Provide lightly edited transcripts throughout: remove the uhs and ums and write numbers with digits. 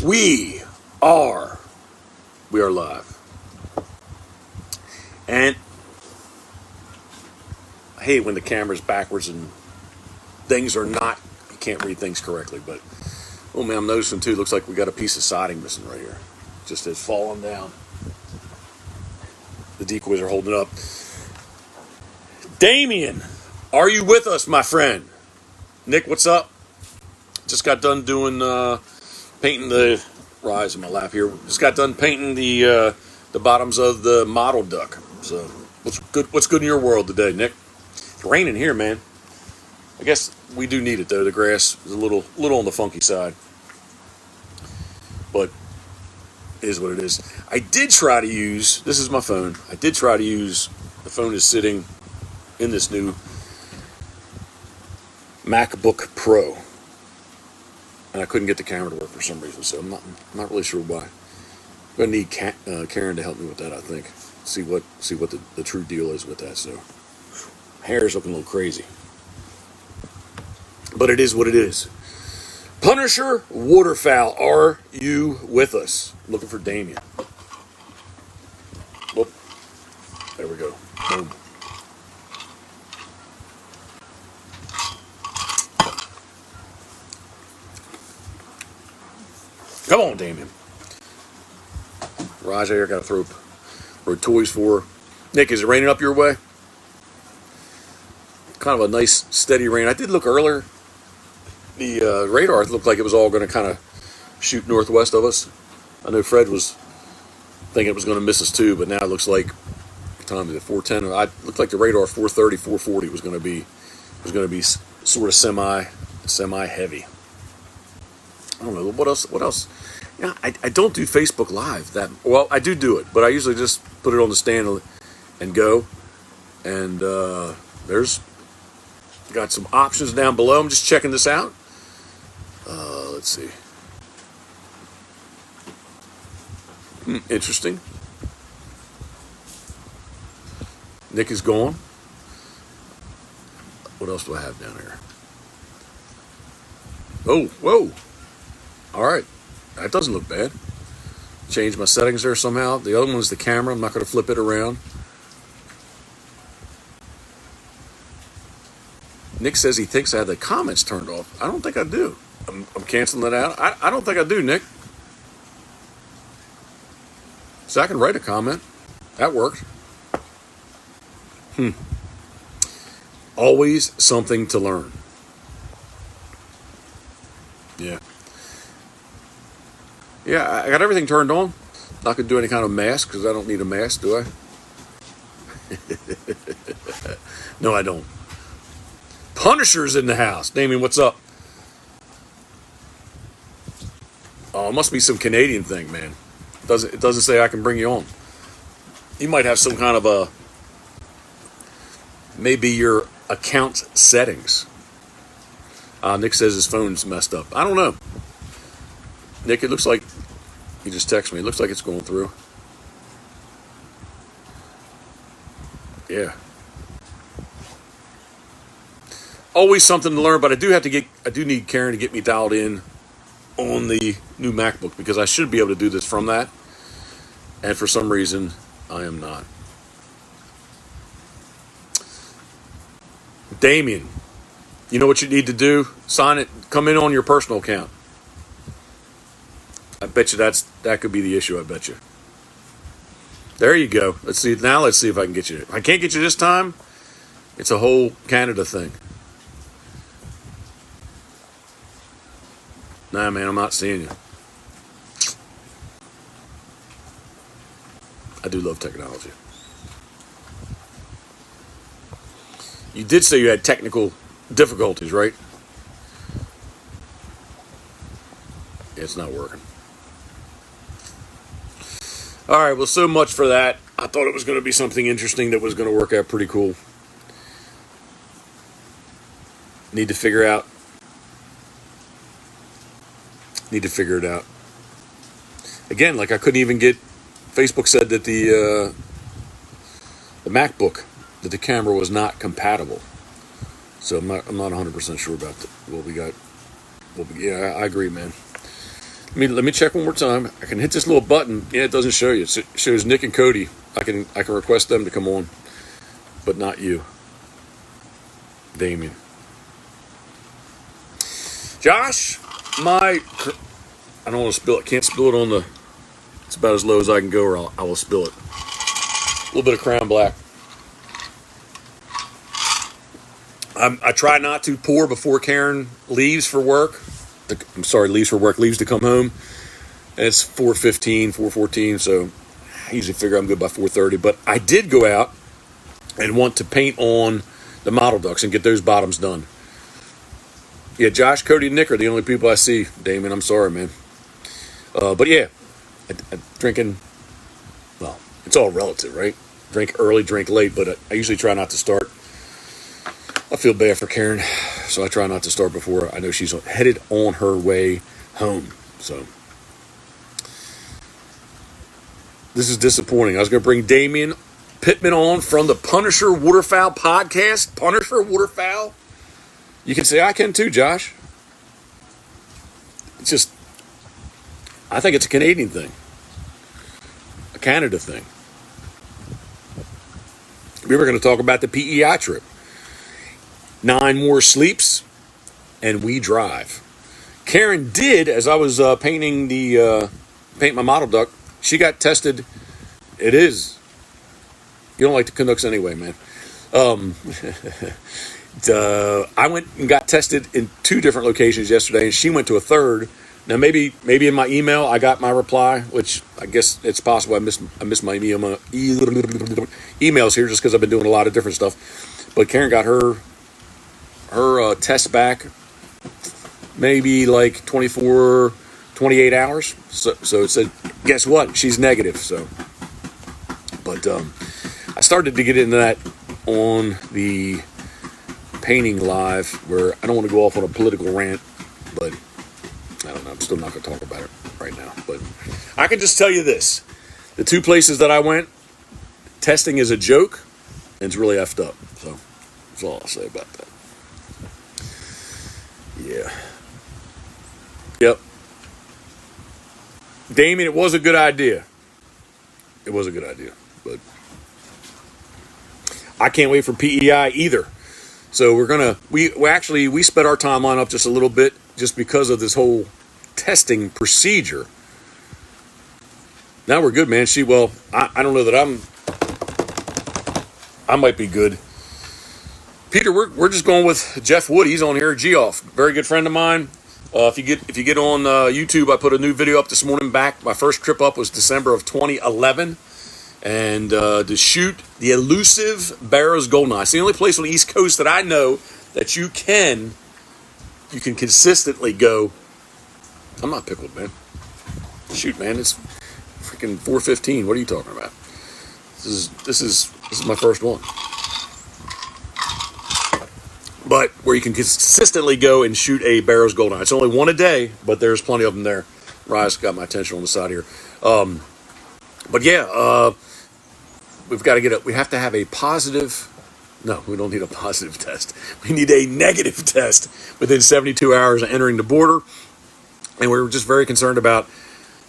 We are live. And I hate when the camera's backwards and things are not, you can't read things correctly, but oh man, I'm noticing too, looks like we got a piece of siding missing right here. Just has fallen down. The decoys are holding up. Damien, are you with us, my friend? Nick, what's up? Just got done doing painting the rise in my lap here. Just got done painting the bottoms of the model duck. So what's good in your world today, Nick? It's raining here, man. I guess we do need it though. The grass is a little on the funky side, but it is what it is. I did try to use, this is my phone. I did try to use, the phone is sitting in this new MacBook Pro, and I couldn't get the camera to work for some reason, so I'm not really sure why. I'm gonna need Karen to help me with that. I think see what the true deal is with that. So hair is looking a little crazy, but it is what it is. Punisher Waterfowl, are you with us? I'm looking for Damien. Whoop. There we go. Boom. Come on, Damien. Raj here, got to throw toys for. Nick, is it raining up your way? Kind of a nice, steady rain. I did look earlier. The radar looked like it was all going to kind of shoot northwest of us. I know Fred was thinking it was going to miss us too, but now it looks like, what time is it, 4:10? It looked like the radar 4:30, 4:40 was going to be sort of semi heavy. I don't know what else. Yeah, I don't do Facebook Live that well. I do it, but I usually just put it on the stand and go. And there's got some options down below. I'm just checking this out. Let's see. Interesting. Nick is gone. What else do I have down here? Oh, whoa. All right. That doesn't look bad. Change my settings there somehow. The other one is the camera. I'm not going to flip it around. Nick says he thinks I had the comments turned off. I don't think I do. I'm canceling that out. I don't think I do, Nick. So I can write a comment. That worked. Always something to learn. Yeah. Yeah, I got everything turned on. Not going to do any kind of mask because I don't need a mask, do I? No, I don't. Punisher's in the house. Damien, what's up? Oh, it must be some Canadian thing, man. It doesn't say I can bring you on. You might have some kind of maybe your account settings. Nick says his phone's messed up. I don't know. Nick, it looks like, he just texted me. It looks like it's going through. Yeah. Always something to learn, but I do need Karen to get me dialed in on the new MacBook because I should be able to do this from that. And for some reason, I am not. Damien, you know what you need to do? Sign it. Come in on your personal account. I bet you that could be the issue. I bet you. There you go. Let's see if I can get you. If I can't get you this time, it's a whole Canada thing. Nah, man, I'm not seeing you. I do love technology. You did say you had technical difficulties, right? It's not working. All right, well, so much for that. I thought it was going to be something interesting that was going to work out pretty cool. Need to figure it out. Again, like I couldn't even get, Facebook said that the MacBook, that the camera was not compatible. So I'm not 100% sure about what we got. Yeah, I agree, man. Let me check one more time. I can hit this little button. Yeah, it doesn't show you. It shows Nick and Cody. I can request them to come on, but not you, Damien. Josh, I don't want to spill it. Can't spill it on the. It's about as low as I can go, or I will spill it. A little bit of Crown Black. I try not to pour before Karen leaves for work. Leaves to come home. And it's 4:15, 4:14, so I usually figure I'm good by 4:30. But I did go out and want to paint on the model ducks and get those bottoms done. Yeah, Josh, Cody, and Nick are the only people I see. Damon, I'm sorry, man. But yeah, drinking, well, it's all relative, right? Drink early, drink late, but I usually try not to start. I feel bad for Karen, so I try not to start before I know she's headed on her way home. So this is disappointing. I was going to bring Damian Pittman on from the Punisher Waterfowl podcast. Punisher Waterfowl. You can say I can too, Josh. It's just, I think it's a Canadian thing, a Canada thing. We were going to talk about the PEI trip. 9 more sleeps, and we drive. Karen did, as I was paint my model duck, she got tested. It is. You don't like the Canucks anyway, man. I went and got tested in 2 different locations yesterday, and she went to a third. Now, maybe in my email I got my reply, which I guess it's possible I missed my emails here just because I've been doing a lot of different stuff. But Karen got her test back maybe like 24, 28 hours. So it said, guess what? She's negative. So, but I started to get into that on the painting live, where I don't want to go off on a political rant, but I don't know. I'm still not going to talk about it right now. But I can just tell you this: the 2 places that I went, testing is a joke, and it's really effed up. So that's all I'll say about that. Yeah. Yep. Damien, it was a good idea. It was a good idea, but I can't wait for PEI either. So we sped our timeline up just a little bit just because of this whole testing procedure. Now we're good, man. I don't know that I might be good. Peter, we're just going with Jeff Wood. He's on here. Geoff, very good friend of mine. If you get on YouTube, I put a new video up this morning. My first trip up was December of 2011, and to shoot the elusive Barrows Goldeneye. It's the only place on the East Coast that I know that you can consistently go. I'm not pickled, man. Shoot, man, it's freaking 4:15. What are you talking about? This is my first one. But where you can consistently go and shoot a Barrows Goldeneye. It's only one a day, but there's plenty of them there. Rise got my attention on the side here. But yeah, we have to have a positive. No, we don't need a positive test. We need a negative test within 72 hours of entering the border. And we were just very concerned about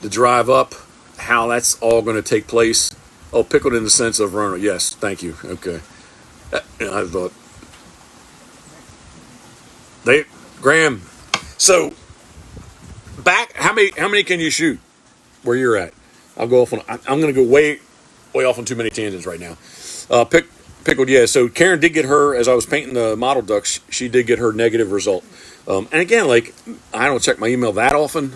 the drive up, how that's all going to take place. Oh, pickled in the sense of Rona. Yes, thank you. Okay. I thought. Graham. So back, how many can you shoot where you're at? I'll go off on. I'm going to go way off on too many tangents right now. Pickled, yeah. So Karen did get her, as I was painting the model ducks, she did get her negative result. And again, like, I don't check my email that often.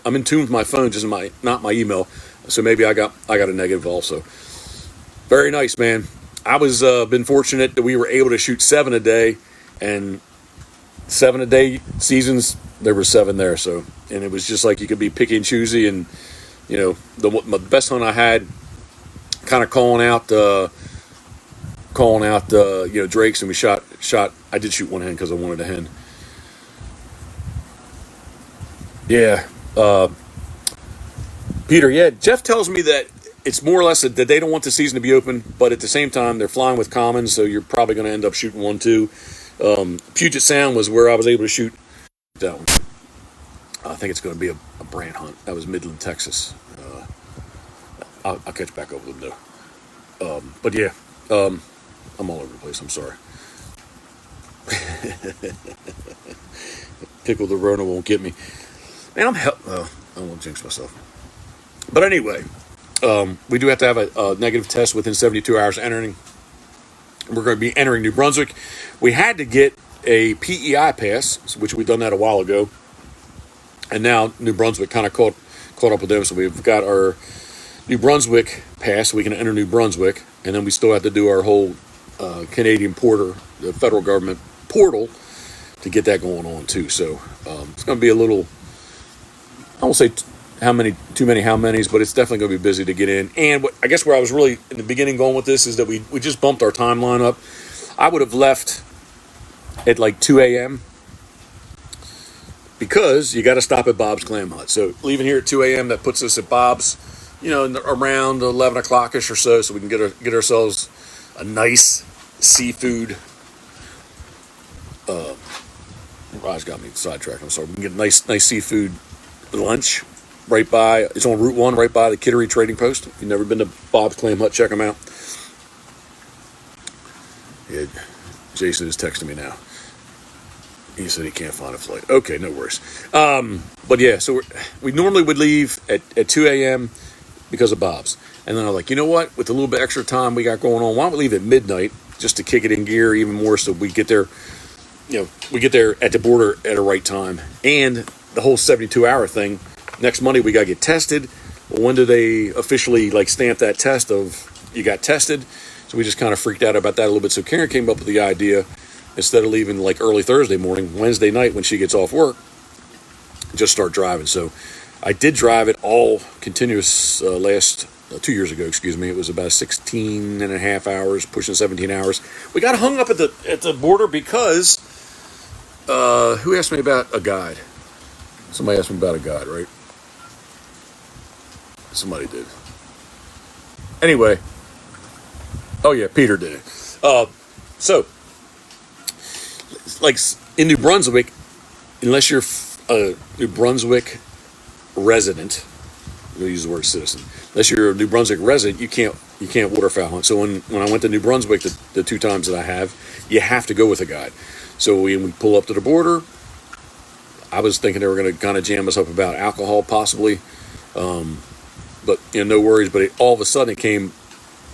I'm in tune with my phone, just not my email. So maybe I got a negative also. Very nice, man. I was been fortunate that we were able to shoot 7 a day, and 7 a day seasons, there were 7 there. So, and it was just like you could be picky and choosy, and the best hunt I had, kind of calling out drakes, and we shot. I did shoot one hen because I wanted a hen. Yeah, Peter. Yeah, Jeff tells me that it's more or less that they don't want the season to be open, but at the same time they're flying with commons, so you're probably going to end up shooting one too. Puget Sound was where I was able to shoot that one. I think it's going to be a brand hunt. That was Midland, Texas. I'll catch back up with them though. But yeah, I'm all over the place. I'm sorry. Pickle the Rona won't get me. Man, I don't want to jinx myself. But anyway, we do have to have a negative test within 72 hours entering. We're going to be entering New Brunswick. We had to get a PEI pass, which we've done that a while ago. And now New Brunswick kind of caught up with them. So we've got our New Brunswick pass, so we can enter New Brunswick. And then we still have to do our whole Canadian porter, the federal government portal, to get that going on too. So it's going to be a little, I won't say too many how many's, but it's definitely going to be busy to get in. And I guess where I was really in the beginning going with this is that we just bumped our timeline up. I would have left at like 2 a.m. because you got to stop at Bob's Clam Hut. So leaving here at 2 a.m., that puts us at Bob's, around 11 o'clock-ish or so we can get ourselves a nice seafood. Raj got me sidetracked. I'm sorry. We can get a nice seafood lunch right by. It's on Route 1, right by the Kittery Trading Post. If you've never been to Bob's Clam Hut, check them out. Yeah, Jason is texting me now. He said he can't find a flight. Okay, no worries. But yeah, so we normally would leave at 2 a.m. because of Bob's. And then I'm like, you know what? With a little bit extra time we got going on, why don't we leave at midnight just to kick it in gear even more so we get there, we get there at the border at the right time. And the whole 72-hour thing, next Monday we got to get tested. Well, when do they officially stamp that test of you got tested? So we just kind of freaked out about that a little bit. So Karen came up with the idea, instead of leaving early Thursday morning, Wednesday night when she gets off work, just start driving. So I did drive it all continuous 2 years ago, It was about 16 and a half hours, pushing 17 hours. We got hung up at the border because, who asked me about a guide? Somebody asked me about a guide, right? Somebody did. Anyway. Oh yeah, Peter did it. So, in New Brunswick, unless you're a New Brunswick resident, I'm going to use the word citizen. Unless you're a New Brunswick resident, you can't waterfowl hunt. So when I went to New Brunswick the 2 times that I have, you have to go with a guide. So we pull up to the border. I was thinking they were going to kind of jam us up about alcohol possibly, but no worries. But all of a sudden it came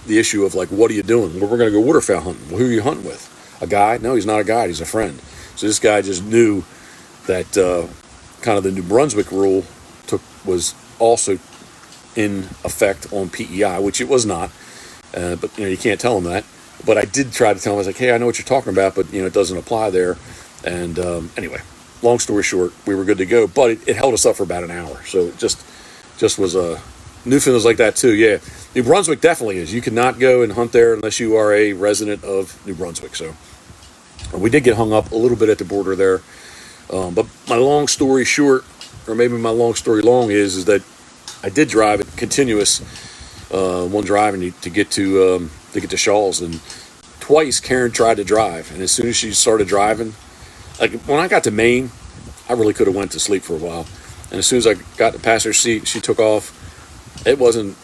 the issue of what are you doing? Well, we're going to go waterfowl hunting. Well, who are you hunting with? A guide? No, he's not a guide. He's a friend. So this guy just knew that kind of the New Brunswick rule was also in effect on PEI, which it was not. But you can't tell him that. But I did try to tell him. I was like, hey, I know what you're talking about, but it doesn't apply there. And anyway, long story short, we were good to go. But it held us up for about an hour. So it just was a Newfoundland's like that too. Yeah, New Brunswick definitely is. You cannot go and hunt there unless you are a resident of New Brunswick. So we did get hung up a little bit at the border there. But my long story short, or maybe my long story long, is that I did drive it continuous, one driving to get to Shaw's, and twice Karen tried to drive, and as soon as she started driving, when I got to Maine, I really could have went to sleep for a while, and as soon as I got the passenger seat, she took off. It wasn't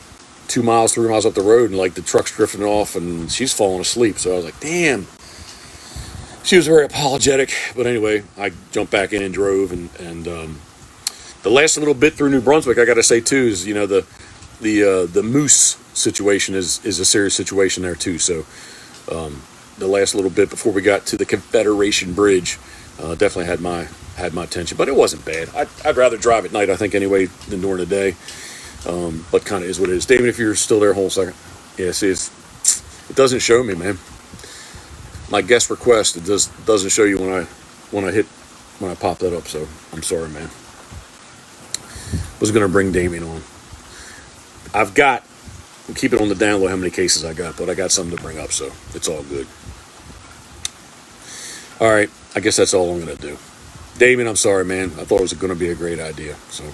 2 miles, 3 miles up the road, and the truck's drifting off, and she's falling asleep. So I was like, damn. She was very apologetic, but anyway, I jumped back in and drove, and the last little bit through New Brunswick, I got to say too, is the moose situation is a serious situation there too. So the last little bit before we got to the Confederation Bridge, definitely had my attention, but it wasn't bad. I'd rather drive at night, I think, anyway, than during the day. But kind of is what it is. David, if you're still there, hold on a second. Yeah, see, it doesn't show me, man. My guest request, it doesn't show you when I pop that up. So I'm sorry, man. Was going to bring Damien on. I'll keep it on the down low how many cases I got, but I got something to bring up, so it's all good. All right, I guess that's all I'm going to do. Damien, I'm sorry, man. I thought it was going to be a great idea, so.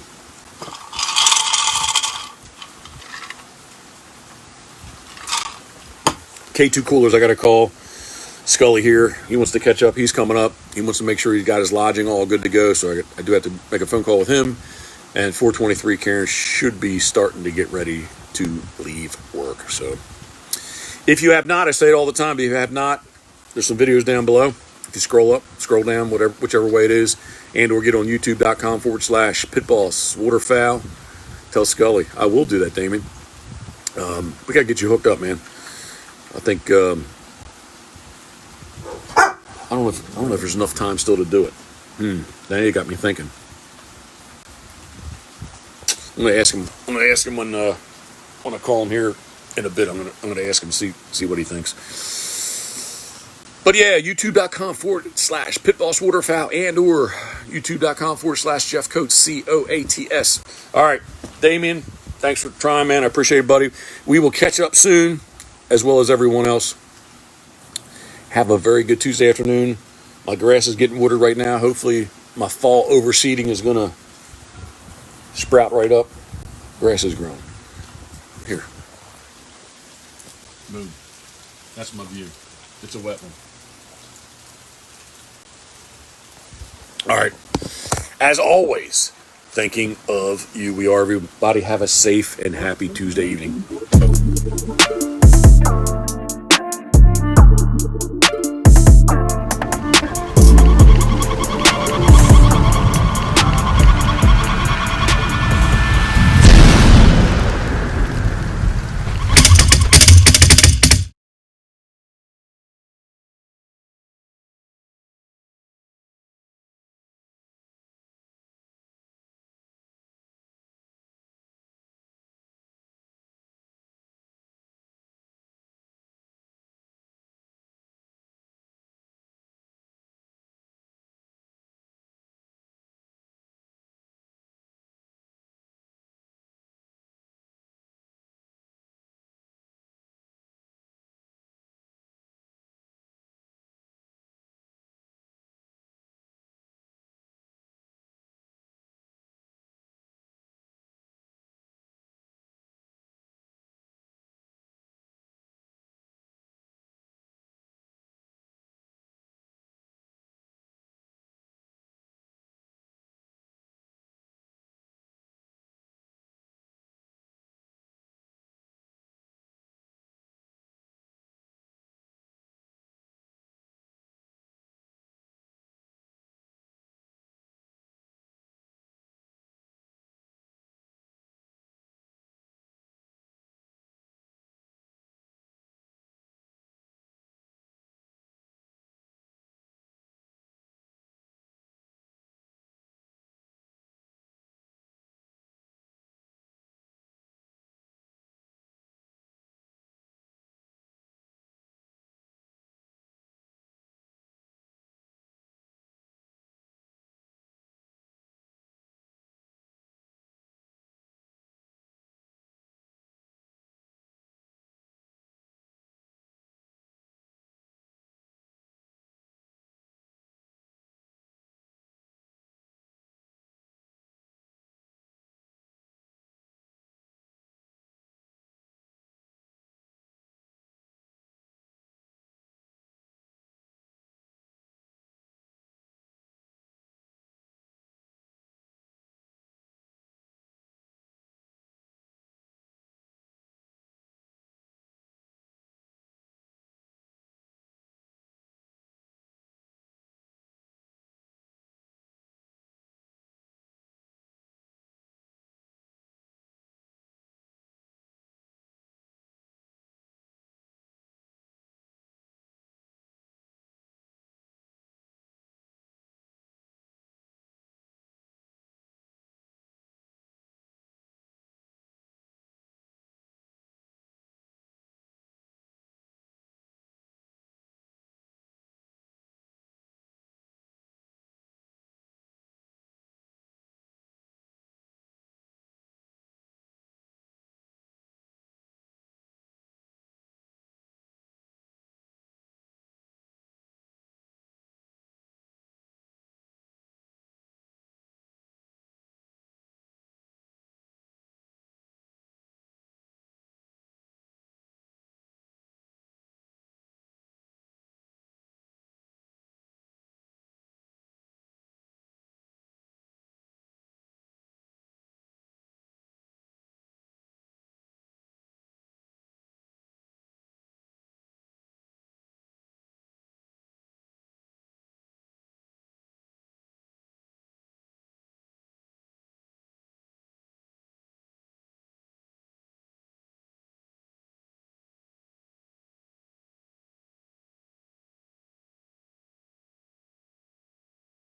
K2 Coolers, I got a call. Scully here, he wants to catch up. He's coming up. He wants to make sure he's got his lodging all good to go. So I do have to make a phone call with him. And 423 Karen should be starting to get ready to leave work. So if you have not, I say it all the time, but if you have not, there's some videos down below. If you scroll up, scroll down, whichever way it is, and or get on youtube.com/Pitboss Waterfowl. Tell Scully. I will do that, Damien. We got to get you hooked up, man. I think... I don't know if there's enough time still to do it. Now you got me thinking. I'm gonna ask him when I call him here in a bit. I'm gonna ask him, see what he thinks. But yeah, youtube.com/Pitboss Waterfowl and or youtube.com/Jeff Coates COATS. All right, Damien, thanks for trying, man. I appreciate it, buddy. We will catch up soon, as well as everyone else. Have a very good Tuesday afternoon. My grass is getting watered right now. Hopefully my fall overseeding is going to sprout right up. Grass is growing. Here. Boom. That's my view. It's a wet one. All right. As always, thinking of you. We are everybody. Have a safe and happy Tuesday evening.